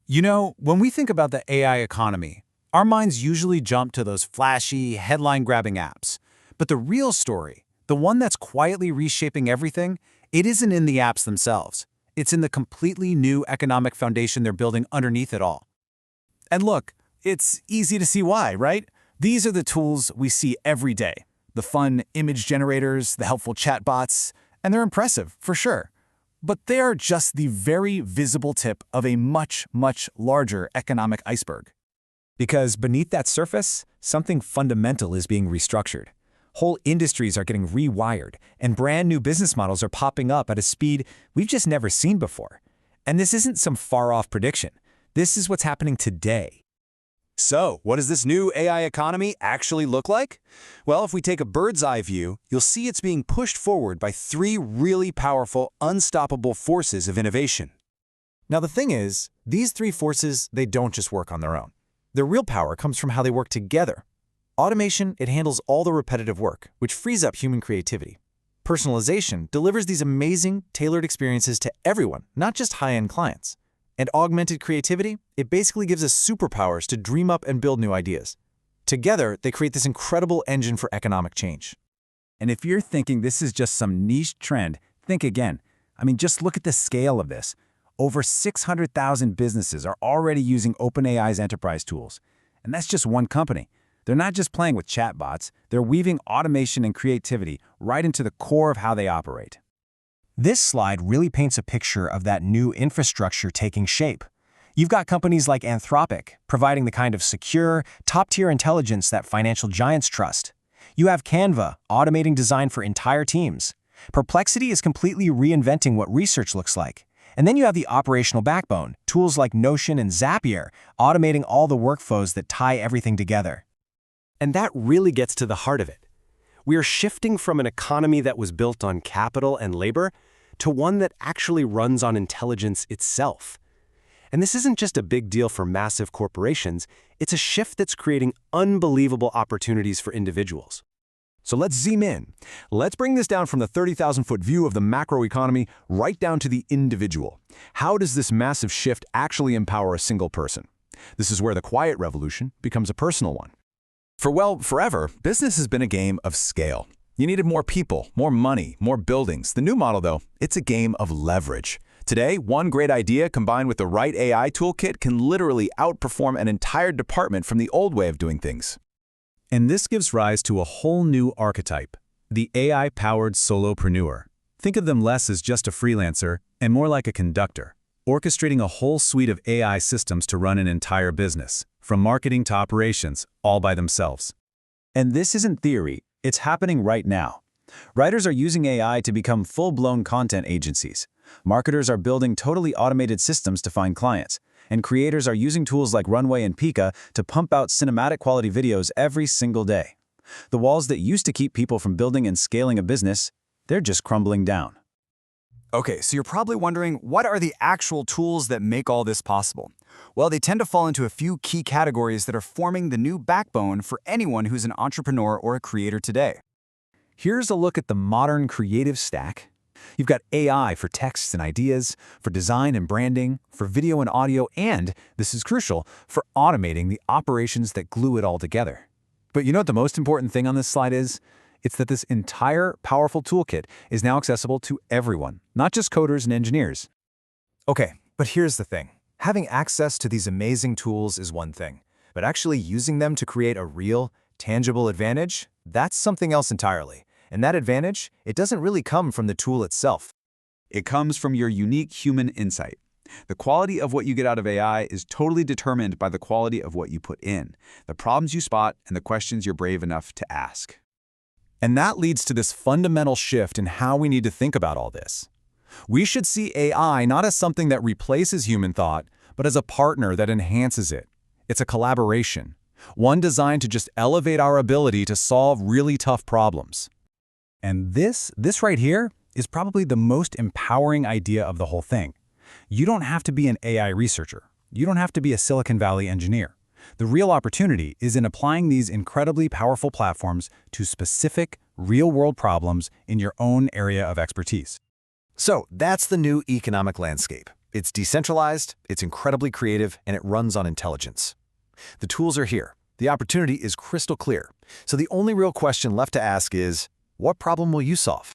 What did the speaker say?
You know, when we think about the AI economy, our minds usually jump to those flashy, headline-grabbing apps. But the real story, the one that's quietly reshaping everything, it isn't in the apps themselves. It's in the completely new economic foundation they're building underneath it all. And look, it's easy to see why, right? These are the tools we see every day. The fun image generators, the helpful chatbots, and they're impressive, for sure. But they are just the very visible tip of a much, much larger economic iceberg. Because beneath that surface, something fundamental is being restructured. Whole industries are getting rewired, and brand new business models are popping up at a speed we've just never seen before. And this isn't some far-off prediction. This is what's happening today. So, what does this new AI economy actually look like? Well, if we take a bird's-eye view, you'll see it's being pushed forward by three really powerful, unstoppable forces of innovation. Now the thing is, these three forces, they don't just work on their own. Their real power comes from how they work together. Automation, it handles all the repetitive work, which frees up human creativity. Personalization delivers these amazing, tailored experiences to everyone, not just high-end clients. And augmented creativity, it basically gives us superpowers to dream up and build new ideas. Together, they create this incredible engine for economic change. And if you're thinking this is just some niche trend, think again. I mean, just look at the scale of this. Over 600,000 businesses are already using OpenAI's enterprise tools. And that's just one company. They're not just playing with chatbots, they're weaving automation and creativity right into the core of how they operate. This slide really paints a picture of that new infrastructure taking shape. You've got companies like Anthropic, providing the kind of secure, top-tier intelligence that financial giants trust. You have Canva, automating design for entire teams. Perplexity is completely reinventing what research looks like. And then you have the operational backbone, tools like Notion and Zapier, automating all the workflows that tie everything together. And that really gets to the heart of it. We are shifting from an economy that was built on capital and labor to one that actually runs on intelligence itself. And this isn't just a big deal for massive corporations, it's a shift that's creating unbelievable opportunities for individuals. So let's zoom in. Let's bring this down from the 30,000-foot view of the macroeconomy right down to the individual. How does this massive shift actually empower a single person? This is where the quiet revolution becomes a personal one. Forever, business has been a game of scale. You needed more people, more money, more buildings. The new model, though, it's a game of leverage. Today, one great idea combined with the right AI toolkit can literally outperform an entire department from the old way of doing things. And this gives rise to a whole new archetype, the AI-powered solopreneur. Think of them less as just a freelancer and more like a conductor, orchestrating a whole suite of AI systems to run an entire business, from marketing to operations, all by themselves. And this isn't theory, it's happening right now. Writers are using AI to become full-blown content agencies. Marketers are building totally automated systems to find clients. And creators are using tools like Runway and Pika to pump out cinematic quality videos every single day. The walls that used to keep people from building and scaling a business, they're just crumbling down. Okay, so you're probably wondering, what are the actual tools that make all this possible? Well, they tend to fall into a few key categories that are forming the new backbone for anyone who's an entrepreneur or a creator today. Here's a look at the modern creative stack. You've got AI for texts and ideas, for design and branding, for video and audio, and, this is crucial, for automating the operations that glue it all together. But you know what the most important thing on this slide is? It's that this entire powerful toolkit is now accessible to everyone, not just coders and engineers. Okay, but here's the thing. Having access to these amazing tools is one thing, but actually using them to create a real, tangible advantage, that's something else entirely. And that advantage, it doesn't really come from the tool itself. It comes from your unique human insight. The quality of what you get out of AI is totally determined by the quality of what you put in, the problems you spot, and the questions you're brave enough to ask. And that leads to this fundamental shift in how we need to think about all this. We should see AI not as something that replaces human thought, but as a partner that enhances it. It's a collaboration, one designed to just elevate our ability to solve really tough problems. And this right here is probably the most empowering idea of the whole thing. You don't have to be an AI researcher. You don't have to be a Silicon Valley engineer. The real opportunity is in applying these incredibly powerful platforms to specific, real-world problems in your own area of expertise. So that's the new economic landscape. It's decentralized, it's incredibly creative, and it runs on intelligence. The tools are here. The opportunity is crystal clear. So the only real question left to ask is, what problem will you solve?